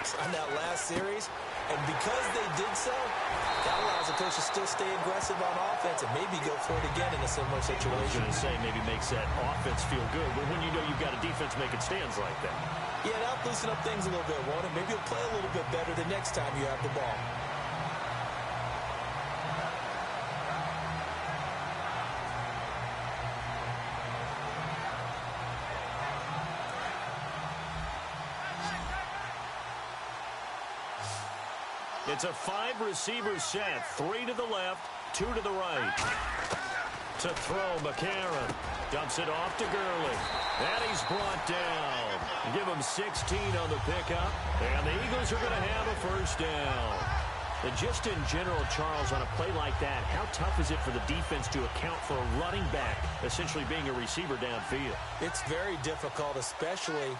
sacks on that last series. And because they did so, that allows the coach to still stay aggressive on offense and maybe go for it again in a similar situation. I was going to say maybe makes that offense feel good, but when you know you've got a defense making stands like that. Yeah, that'll loosen up things a little bit, won't it? Maybe you'll play a little bit better the next time you have the ball. It's a 5-receiver set. 3 to the left, 2 to the right. To throw, McCarron. Dumps it off to Gurley. And he's brought down. Give him 16 on the pickup. And the Eagles are going to have a first down. And just in general, Charles, on a play like that, how tough is it for the defense to account for a running back essentially being a receiver downfield? It's very difficult, especially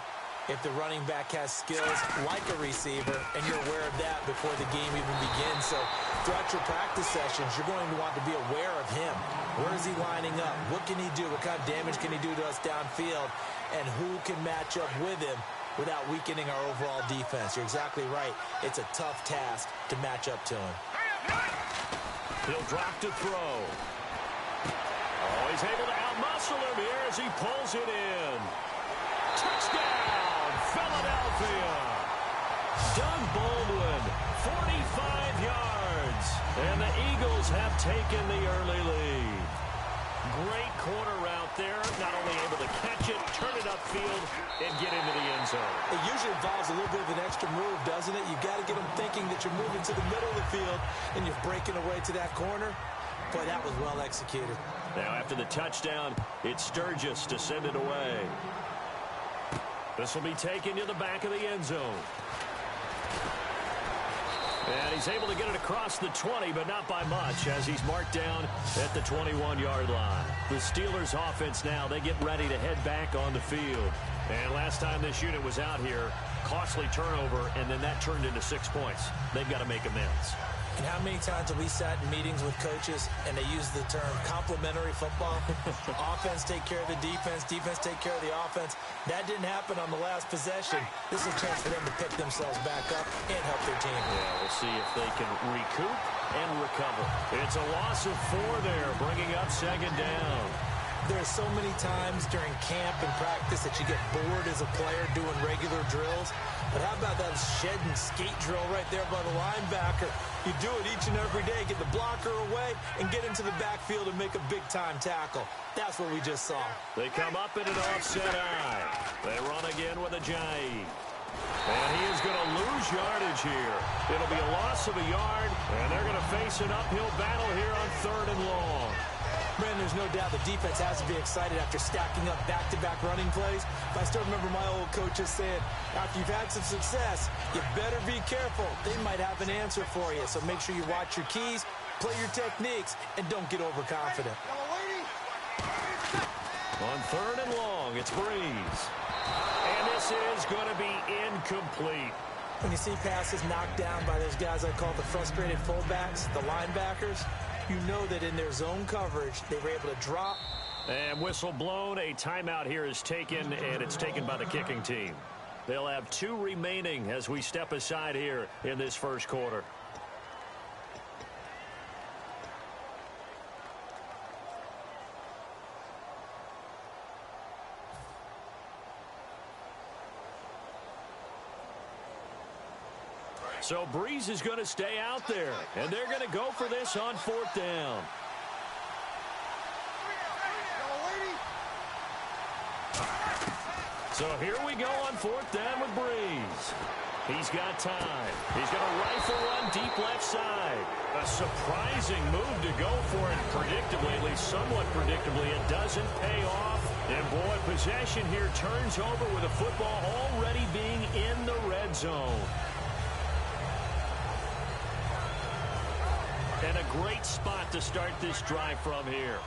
if the running back has skills like a receiver, and you're aware of that before the game even begins. So throughout your practice sessions, you're going to want to be aware of him. Where is he lining up? What can he do? What kind of damage can he do to us downfield? And who can match up with him without weakening our overall defense? You're exactly right. It's a tough task to match up to him. He'll drop to throw. Oh, he's able to outmuscle him here as he pulls it in. Touchdown, Philadelphia. Doug Baldwin, 45 yards. And the Eagles have taken the early lead. Great corner route there. Not only able to catch it, turn it upfield, and get into the end zone. It usually involves a little bit of an extra move, doesn't it? You've got to get them thinking that you're moving to the middle of the field and you're breaking away to that corner. Boy, that was well executed. Now after the touchdown, it's Sturgis to send it away. This will be taken to the back of the end zone. And he's able to get it across the 20, but not by much, as he's marked down at the 21-yard line. The Steelers' offense now, they get ready to head back on the field. And last time this unit was out here, costly turnover, and then that turned into 6 points. They've got to make amends. And how many times have we sat in meetings with coaches and they use the term complementary football? Offense take care of the defense, defense take care of the offense. That didn't happen on the last possession. This is a chance for them to pick themselves back up and help their team. Yeah, we'll see if they can recoup and recover. It's a loss of 4 there, bringing up second down. There's so many times during camp and practice that you get bored as a player doing regular drills. But how about that shed and skate drill right there by the linebacker? You do it each and every day. Get the blocker away and get into the backfield and make a big-time tackle. That's what we just saw. They come up in an offset eye. They run again with a Jai. And he is going to lose yardage here. It'll be a loss of a yard, and they're going to face an uphill battle here on 3rd and long. Man, there's no doubt the defense has to be excited after stacking up back-to-back running plays. But I still remember my old coaches saying, after you've had some success, you better be careful. They might have an answer for you. So make sure you watch your keys, play your techniques, and don't get overconfident. On 3rd and long, it's Breeze. And this is going to be incomplete. When you see passes knocked down by those guys I call the frustrated fullbacks, the linebackers, you know that in their zone coverage, they were able to drop. And whistle blown. A timeout here is taken, and it's taken by the kicking team. They'll have 2 remaining as we step aside here in this first quarter. So Breeze is going to stay out there, and they're going to go for this on 4th down. So here we go on 4th down with Breeze. He's got time. He's going to rifle one deep left side. A surprising move to go for it predictably, at least somewhat predictably. It doesn't pay off. And boy, possession here turns over with a football already being in the red zone. And a great spot to start this drive from here.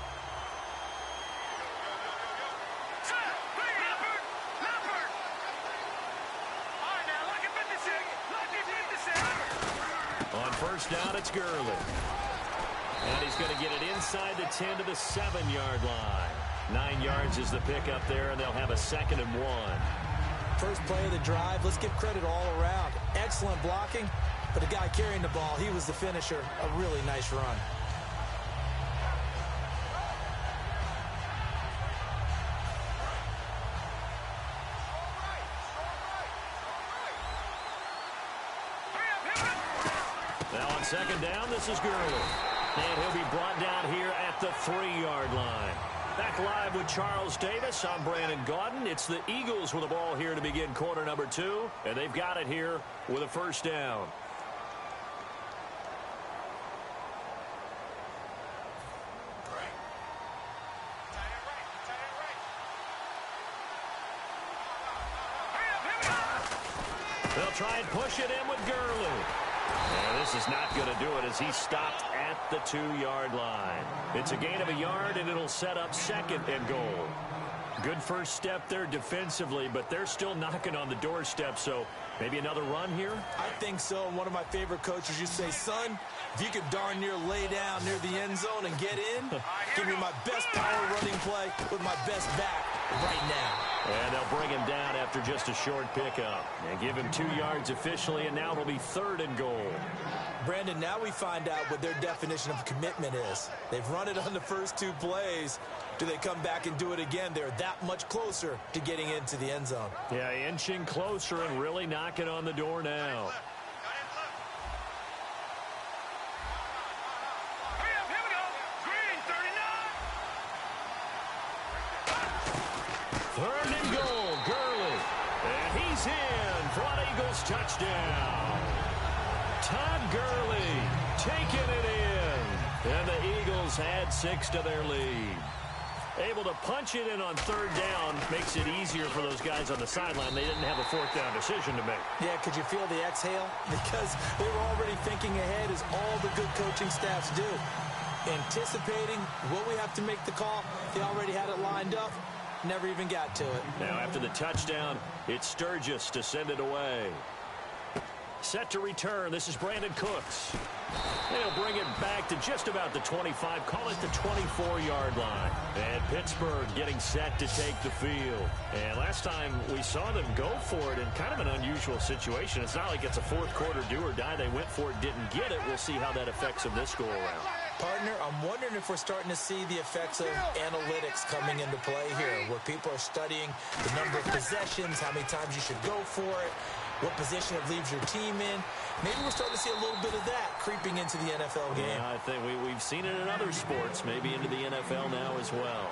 On 1st down, it's Gurley. And he's going to get it inside the 10 to the 7-yard line. 9 yards is the pickup there, and they'll have a 2nd and 1. First play of the drive, let's give credit all around. excellent blocking, but the guy carrying the ball, he was the finisher. A really nice run. Now on second down, this is Gurley. And he'll be brought down here at the 3-yard line. Back live with Charles Davis. I'm Brandon Gaudin. It's the Eagles with the ball here to begin quarter number 2. And they've got it here with a first down. They'll try and push it in with Gurley. And this is not going to do it as he stopped at the 2-yard line. It's a gain of a yard, and it'll set up second and goal. Good first step there defensively, but they're still knocking on the doorstep, so maybe another run here? I think so. And one of my favorite coaches, you say, son, if you could darn near lay down near the end zone and get in, give me my best power running play with my best back right now. And they'll bring him down after just a short pickup. And give him 2 yards officially, and now it'll be third and goal. Brandon, now we find out what their definition of commitment is. They've run it on the first 2 plays. Do they come back and do it again? They're that much closer to getting into the end zone. Yeah, inching closer and really knocking on the door now. Third and goal, Gurley. And he's in for an Eagles touchdown. Todd Gurley taking it in. And the Eagles add 6 to their lead. Able to punch it in on third down makes it easier for those guys on the sideline. They didn't have a fourth down decision to make. Yeah, could you feel the exhale? Because they were already thinking ahead, as all the good coaching staffs do. Anticipating, will we have to make the call? They already had it lined up. Never even got to it. Now after the touchdown, it's Sturgis to send it away. Set to return. This is Brandon Cooks. They'll bring it back to just about the 25. Call it the 24-yard line. And Pittsburgh getting set to take the field. And last time we saw them go for it in kind of an unusual situation. It's not like it's a fourth quarter do or die. They went for it, didn't get it. We'll see how that affects them this go-around. Partner, I'm wondering if we're starting to see the effects of analytics coming into play here, where people are studying the number of possessions, how many times you should go for it, what position it leaves your team in. Maybe we're starting to see a little bit of that creeping into the NFL game. Yeah, I think we've seen it in other sports, maybe into the NFL now as well.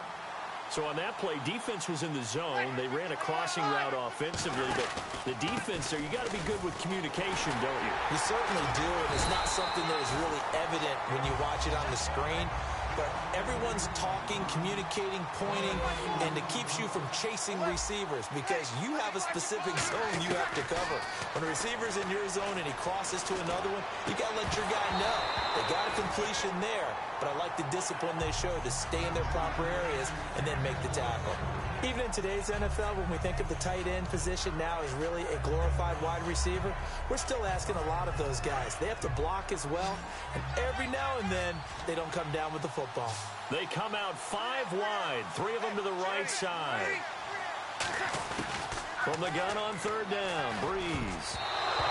So on that play, defense was in the zone. They ran a crossing route offensively, but the defense there, you got to be good with communication, don't you? You certainly do, and it's not something that is really evident when you watch it on the screen. But everyone's talking, communicating, pointing, and it keeps you from chasing receivers because you have a specific zone you have to cover. When a receiver's in your zone and he crosses to another one, you got to let your guy know. They got a completion there, but I like the discipline they showed to stay in their proper areas and then make the tackle. Even in today's NFL, when we think of the tight end position now as really a glorified wide receiver, we're still asking a lot of those guys. They have to block as well, and every now and then they don't come down with the football. They come out 5 wide, 3 of them to the right side. From the gun on third down, Breeze.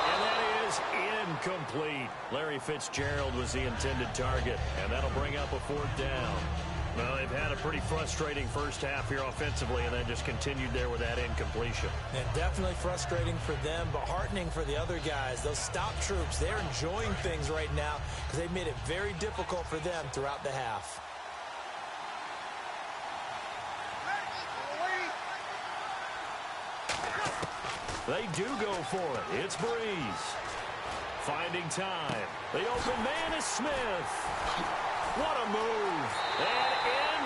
And that is incomplete. Larry Fitzgerald was the intended target, and that'll bring up a 4th down. Well, they've had a pretty frustrating first half here offensively, and then just continued there with that incompletion. And definitely frustrating for them, but heartening for the other guys. Those stop troops, they're enjoying things right now because they've made it very difficult for them throughout the half. They do go for it. It's Breeze. Finding time. The open man is Smith. What a move. And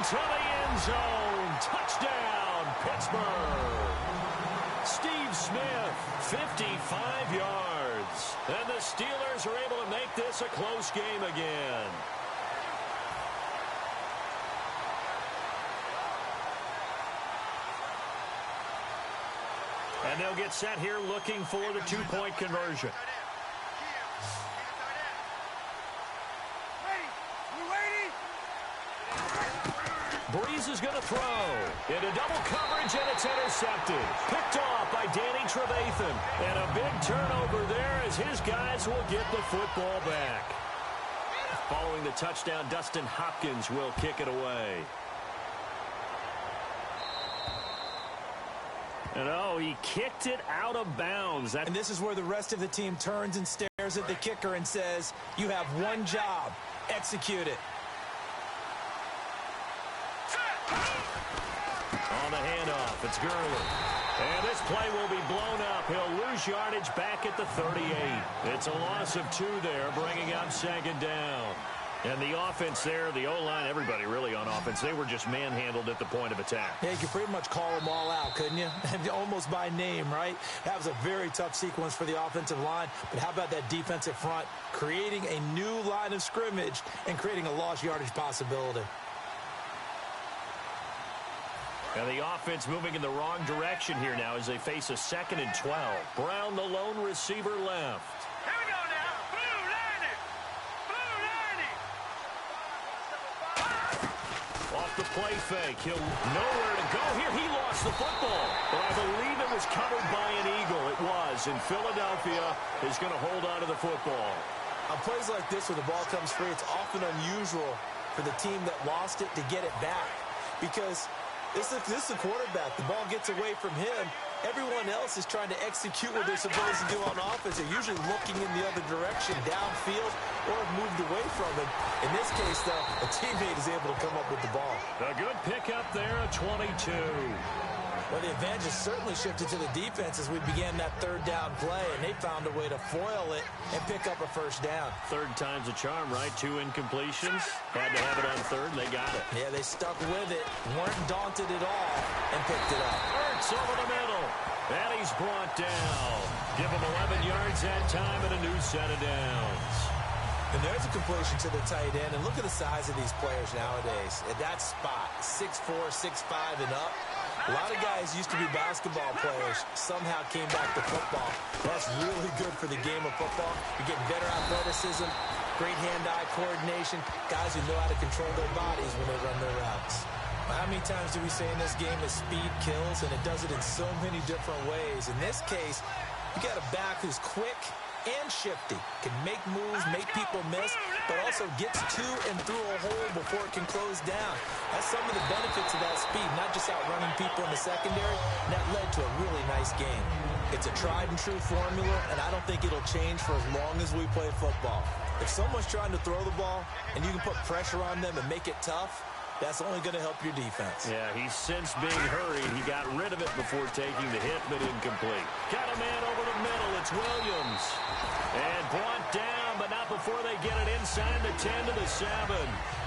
into the end zone. Touchdown, Pittsburgh. Steve Smith, 55 yards. And the Steelers are able to make this a close game again. And they'll get set here looking for the 2-point conversion. Breeze is going to throw. Into double coverage, and it's intercepted. Picked off by Danny Trevathan. And a big turnover there as his guys will get the football back. Following the touchdown, Dustin Hopkins will kick it away. And oh, he kicked it out of bounds. And this is where the rest of the team turns and stares at the kicker and says, you have one job. Execute it. On the handoff, it's Gurley. And this play will be blown up. He'll lose yardage back at the 38. It's a loss of 2 there, bringing up second down. And the offense there, the O-line, everybody really on offense, they were just manhandled at the point of attack. Yeah, you could pretty much call them all out, couldn't you? Almost by name, right? That was a very tough sequence for the offensive line. But how about that defensive front creating a new line of scrimmage and creating a lost yardage possibility? And the offense moving in the wrong direction here now as they face a 2nd and 12. Brown, the lone receiver, left. Here we go now. Blue 90. Blue 90. Off the play fake. He'll nowhere to go here. He lost the football. But I believe it was covered by an Eagle. It was. And Philadelphia is going to hold on to the football. On plays like this where the ball comes free, it's often unusual for the team that lost it to get it back. Because this is the quarterback. The ball gets away from him. Everyone else is trying to execute what they're supposed to do on offense. They're usually looking in the other direction, downfield, or have moved away from him. In this case, though, a teammate is able to come up with the ball. A good pickup there, a 22. Well, the advantage certainly shifted to the defense as we began that 3rd down play, and they found a way to foil it and pick up a 1st down. 3rd time's a charm, right? 2 incompletions. Had to have it on 3rd, and they got it. Yeah, they stuck with it, weren't daunted at all, and picked it up. Hurts over the middle, and he's brought down. Give him 11 yards that time and a new set of downs. And there's a completion to the tight end, and look at the size of these players nowadays. At that spot, 6'4", 6'5", and up. A lot of guys used to be basketball players, somehow came back to football. That's really good for the game of football. You're getting better athleticism, great hand-eye coordination, guys who know how to control their bodies when they run their routes. How many times do we say in this game that speed kills, and it does it in so many different ways? In this case, you got a back who's quick and shifty, can make moves, make people miss, but also gets to and through a hole before it can close down. That's some of the benefits of that speed, not just outrunning people in the secondary, and that led to a really nice game. It's a tried and true formula, and I don't think it'll change for as long as we play football. If someone's trying to throw the ball and you can put pressure on them and make it tough, that's only going to help your defense. Yeah, he's since being hurried. He got rid of it before taking the hit, but incomplete. Got a man over the middle. It's Williams. And brought down, but not before they get it inside the 10 to the 7.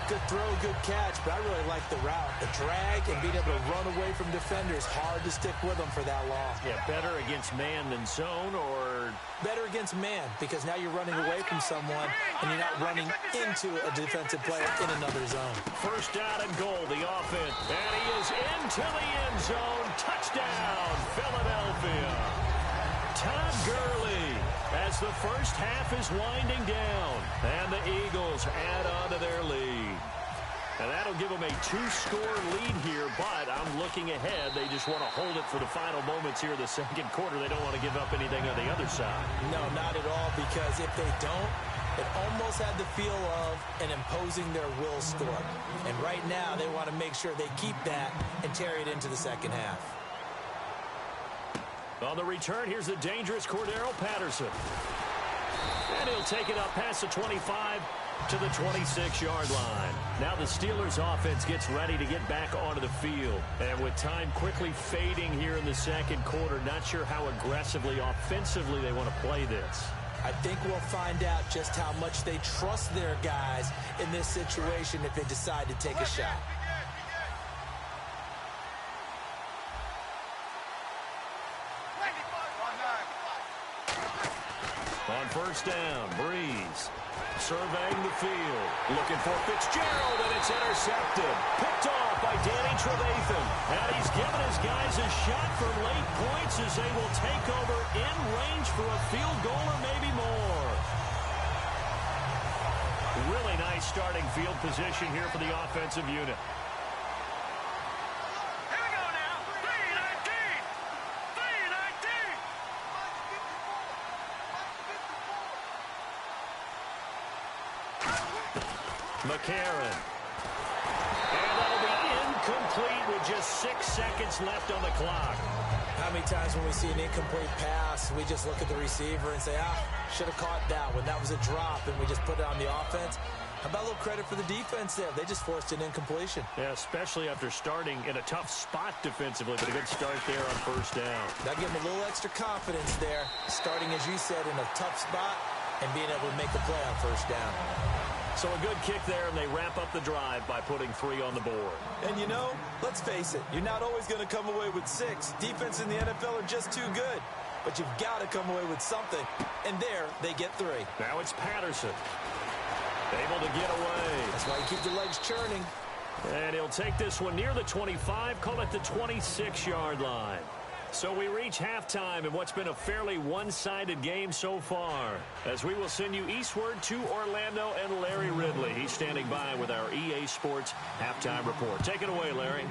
Good throw, good catch, but I really like the route. The drag and being able to run away from defenders, hard to stick with them for that long. Yeah, better against man than zone, or better against man, because now you're running away from someone and you're not running into a defensive player in another zone. 1st down and goal, the offense. And he is into the end zone. Touchdown, Philadelphia. Todd Gurley as the 1st half is winding down. And the Eagles add on to their lead. And that'll give them a 2-score lead here, but I'm looking ahead. They just want to hold it for the final moments here in the 2nd quarter. They don't want to give up anything on the other side. No, not at all, because if they don't, it almost had the feel of an imposing their will score. And right now, they want to make sure they keep that and carry it into the 2nd half. On the return, here's the dangerous Cordero Patterson. And he'll take it up past the 25 to the 26-yard line. Now the Steelers offense gets ready to get back onto the field. And with time quickly fading here in the 2nd quarter, not sure how aggressively, offensively they want to play this. I think we'll find out just how much they trust their guys in this situation if they decide to take a shot. On 1st down, Breeze surveying the field, looking for Fitzgerald, and it's intercepted. Picked off by Danny Trevathan. And he's given his guys a shot for late points as they will take over in range for a field goal or maybe more. Really nice starting field position here for the offensive unit. McCarron. And that'll be incomplete with just 6 seconds left on the clock. How many times when we see an incomplete pass, we just look at the receiver and say, should have caught that one. That was a drop, and we just put it on the offense. How about a little credit for the defense there? They just forced an incompletion. Yeah, especially after starting in a tough spot defensively, but a good start there on first down. That give them a little extra confidence there, starting, as you said, in a tough spot and being able to make the play on first down. So a good kick there, and they wrap up the drive by putting 3 on the board. And you know, let's face it, you're not always going to come away with 6. Defense in the NFL are just too good. But you've got to come away with something. And there, they get 3. Now it's Patterson. Able to get away. That's why you keep the legs churning. And he'll take this one near the 25, call it the 26-yard line. So we reach halftime in what's been a fairly one-sided game so far, as we will send you eastward to Orlando and Larry Ridley. He's standing by with our EA Sports halftime report. Take it away, Larry.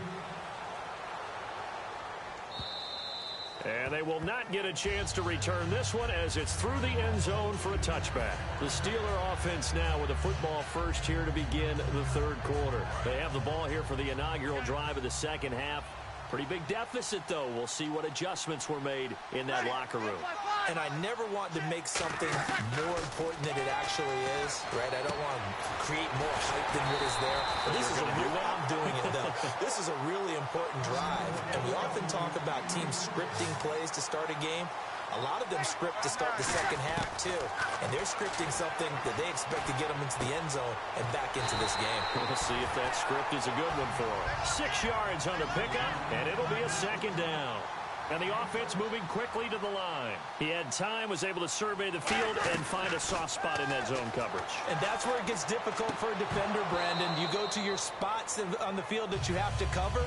And they will not get a chance to return this one as it's through the end zone for a touchback. The Steeler offense now with a football first here to begin the third quarter. They have the ball here for the inaugural drive of the second half. Pretty big deficit, though. We'll see what adjustments were made in that locker room. And I never want to make something more important than it actually is, right? I don't want to create more hype than what is there. But this is I'm doing it, though. This is a really important drive. And we often talk about teams scripting plays to start a game. A lot of them script to start the second half, too. And they're scripting something that they expect to get them into the end zone and back into this game. We'll see if that script is a good one for them. 6 yards on the pickup, and it'll be a second down. And the offense moving quickly to the line. He had time, was able to survey the field and find a soft spot in that zone coverage. And that's where it gets difficult for a defender, Brandon. You go to your spots on the field that you have to cover,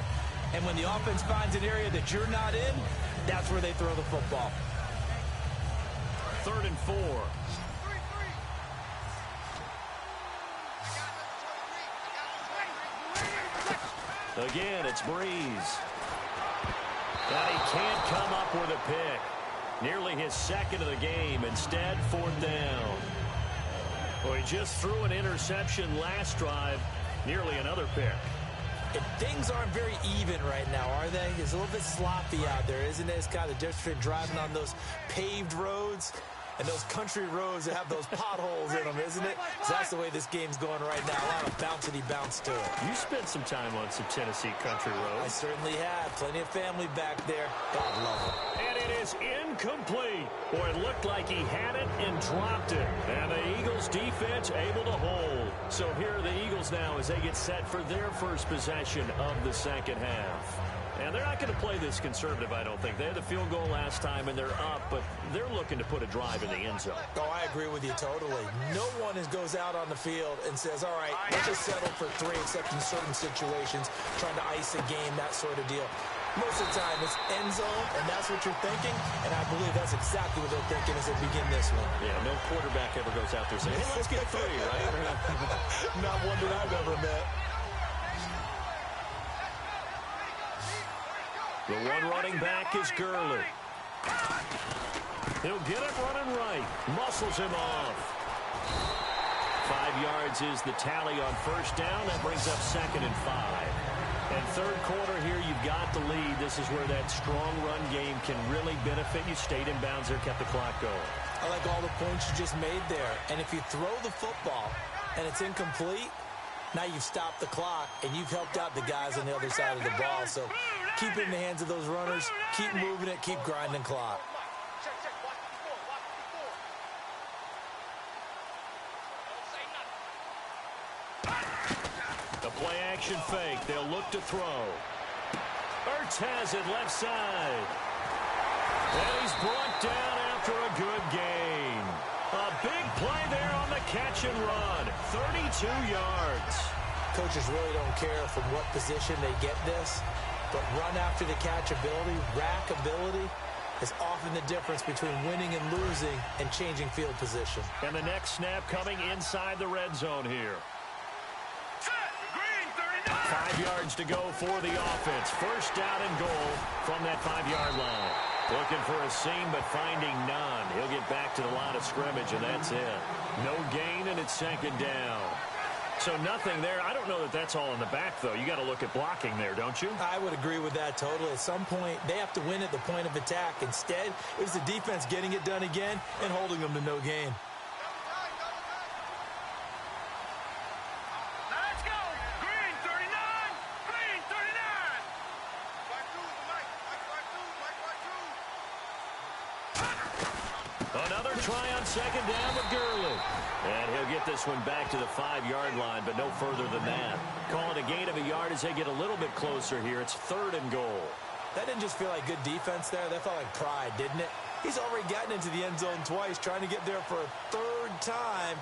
and when the offense finds an area that you're not in, that's where they throw the football. 3rd and 4. Again, it's Breeze. And he can't come up with a pick. Nearly his second of the game. Instead, 4th down. Well, he just threw an interception last drive. Nearly another pick. And things aren't very even right now, are they? It's a little bit sloppy out there, isn't it? It's kind of different between driving on those paved roads and those country roads that have those potholes in them, isn't it? So that's the way this game's going right now. A lot of bouncy bounce to it. You spent some time on some Tennessee country roads. I certainly have. Plenty of family back there. God love them. And it is incomplete. Boy, it looked like he had it and dropped it. And the Eagles defense able to hold. So here are the Eagles now as they get set for their first possession of the second half. And they're not going to play this conservative, I don't think. They had the field goal last time, and they're up, but they're looking to put a drive in the end zone. Oh, I agree with you totally. No one goes out on the field and says, all right, let's just settle for 3, except in certain situations, trying to ice a game, that sort of deal. Most of the time, it's end zone, and that's what you're thinking, and I believe that's exactly what they're thinking as they begin this one. Yeah, no quarterback ever goes out there saying, hey, let's get 3, right? Not one that I've ever met. The one running back is Gurley. He'll get it running right. Muscles him off. 5 yards is the tally on first down. That brings up 2nd and 5. And third quarter here, you've got the lead. This is where that strong run game can really benefit you. Stayed in bounds there, kept the clock going. I like all the points you just made there. And if you throw the football and it's incomplete, now you've stopped the clock, and you've helped out the guys on the other side of the ball. So keep it in the hands of those runners. Keep moving it. Keep grinding clock. The play-action fake. They'll look to throw. Ertz has it left side. And he's brought down after a good gain. A big play there on the catch and run. 32 yards. Coaches really don't care from what position they get this, but run after the catch ability, rack ability, is often the difference between winning and losing and changing field position. And the next snap coming inside the red zone here. 5 yards to go for the offense. First down and goal from that 5-yard line. Looking for a seam, but finding none. He'll get back to the line of scrimmage, and that's it. No gain, and it's 2nd down. So nothing there. I don't know that that's all in the back, though. You got to look at blocking there, don't you? I would agree with that totally. At some point, they have to win at the point of attack. Instead, it was the defense getting it done again and holding them to no gain. Let's go. Green 39. Green 39. Another try on second down with Gurley. And he'll get this one back to the 5-yard line, but no further than that. Call it a gain of a yard as they get a little bit closer here. It's 3rd and goal. That didn't just feel like good defense there. That felt like pride, didn't it? He's already gotten into the end zone twice, trying to get there for a 3rd time.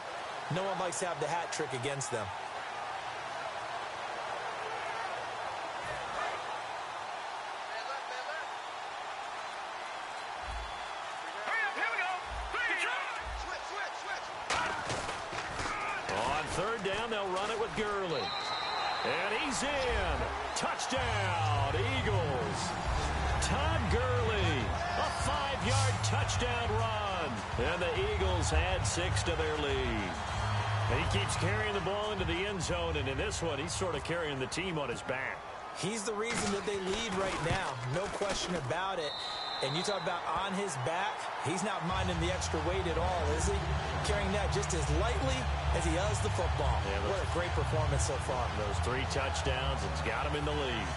No one likes to have the hat trick against them. On 3rd down, they'll run it with Gurley. And he's in. Touchdown, Eagles. Todd Gurley, a 5-yard touchdown run. And the Eagles add 6 to their lead. And he keeps carrying the ball into the end zone, and in this one, he's sort of carrying the team on his back. He's the reason that they lead right now. No question about it. And you talk about on his back, he's not minding the extra weight at all, is he? Carrying that just as lightly as he does the football. Yeah, what a great performance so far. Those 3 touchdowns, it's got him in the lead.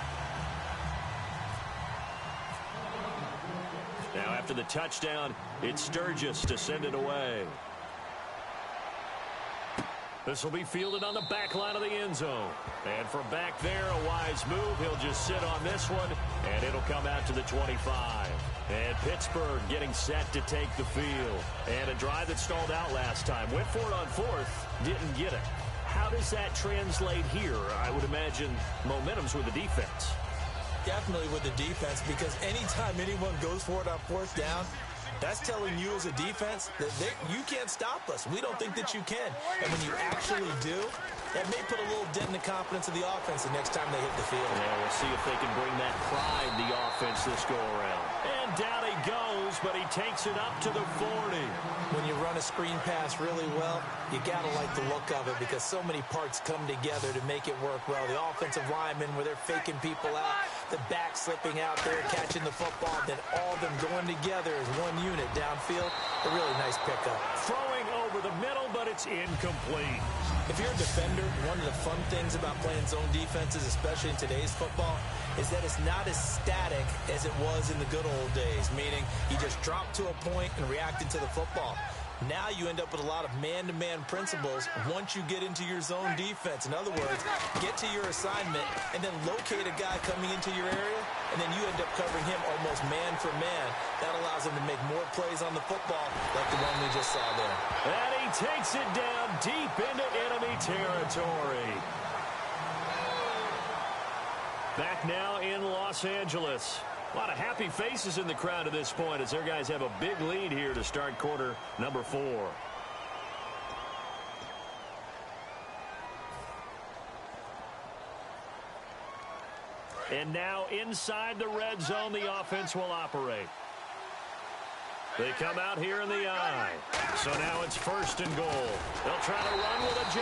Now after the touchdown, it's Sturgis to send it away. This will be fielded on the back line of the end zone. And from back there, a wise move. He'll just sit on this one, and it'll come out to the 25. And Pittsburgh getting set to take the field. And a drive that stalled out last time. Went for it on 4th, didn't get it. How does that translate here? I would imagine momentum's with the defense. Definitely with the defense, because anytime anyone goes for it on 4th down, that's telling you as a defense that you can't stop us. We don't think that you can. And when you actually do, that may put a little dent in the confidence of the offense the next time they hit the field. Yeah, we'll see if they can bring that pride the offense this go-around. And down he goes, but he takes it up to the 40. When you run a screen pass really well, you got to like the look of it because so many parts come together to make it work well. The offensive linemen where they're faking people out, the back slipping out there, catching the football, then all of them going together as one unit downfield. A really nice pickup. Throwing over the middle, but it's incomplete. If you're a defender, one of the fun things about playing zone defenses, especially in today's football, is that it's not as static as it was in the good old days, meaning you just drop to a point and reacted to the football. Now you end up with a lot of man-to-man principles once you get into your zone defense. In other words, get to your assignment and then locate a guy coming into your area, and then you end up covering him almost man for man. That allows him to make more plays on the football like the one we just saw there. And he takes it down deep into enemy territory. Back now in Los Angeles. A lot of happy faces in the crowd at this point as their guys have a big lead here to start quarter number 4. And now inside the red zone, the offense will operate. They come out here in the I. So now it's 1st and goal. They'll try to run with a J.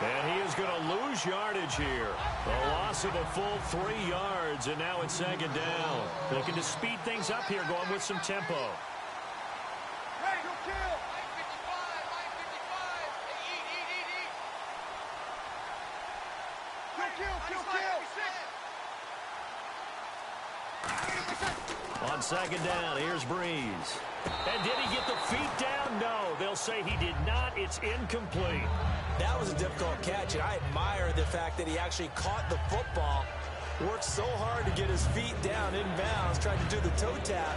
And he is going to lose yardage here. A loss of a full 3 yards, and now it's 2nd down. Looking to speed things up here, going with some tempo. On 2nd down, here's Breeze. And did he get the feet down? No, they'll say he did not. It's incomplete. That was a difficult catch, and I admire the fact that he actually caught the football, worked so hard to get his feet down in bounds, tried to do the toe tap.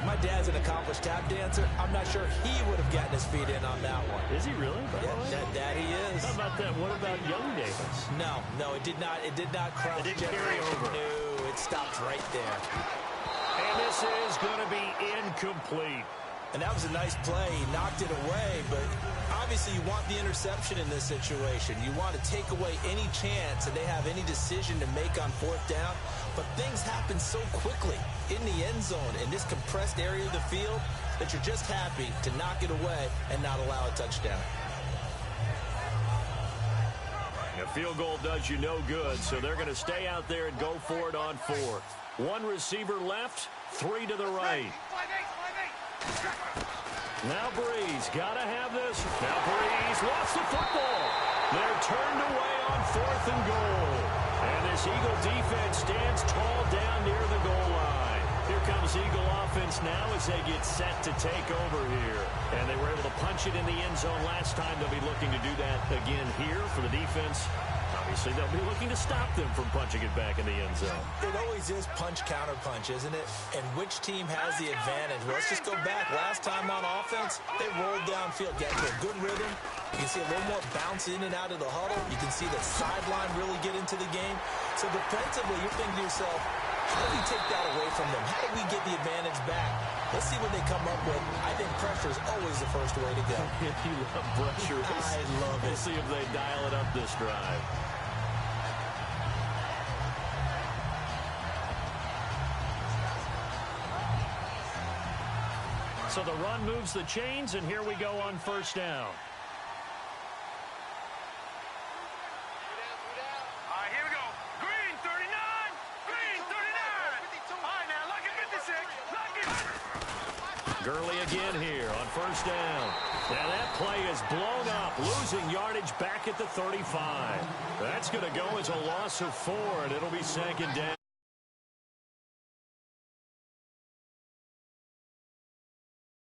My dad's an accomplished tap dancer. I'm not sure he would have gotten his feet in on that one. Is he really? Yeah, that he is. How about that? What about Young Davis? No, it did not. It did not cross. It didn't carry over. No, it stopped right there. And this is going to be incomplete. And that was a nice play. He knocked it away, but obviously you want the interception in this situation. You want to take away any chance that they have any decision to make on 4th down. But things happen so quickly in the end zone in this compressed area of the field that you're just happy to knock it away and not allow a touchdown. A field goal does you no good, so they're going to stay out there and go for it on fourth. One receiver left, three to the right. Now Breeze, got to have this. Now Breeze lost the football. They're turned away on fourth and goal. And this Eagle defense stands tall down near the goal line. Here comes Eagle offense now as they get set to take over here. And they were able to punch it in the end zone last time. They'll be looking to do that again here for the defense. Obviously, they'll be looking to stop them from punching it back in the end zone. It always is punch-counter-punch, isn't it? And which team has the advantage? Well, let's just go back. Last time on offense, they rolled downfield, got to a good rhythm. You can see a little more bounce in and out of the huddle. You can see the sideline really get into the game. So defensively, you're thinking to yourself, how do we take that away from them? How do we get the advantage back? Let's see what they come up with. I think pressure is always the first way to go. You love pressure. I love it. We'll see if they dial it up this drive. So the run moves the chains, and here we go on first down. All right, here we go. Green 39. Green 39. All right, now, lucky 56. Lucky. Gurley again here on first down. Now that play is blown up, losing yardage back at the 35. That's going to go as a loss of 4, and it'll be second down.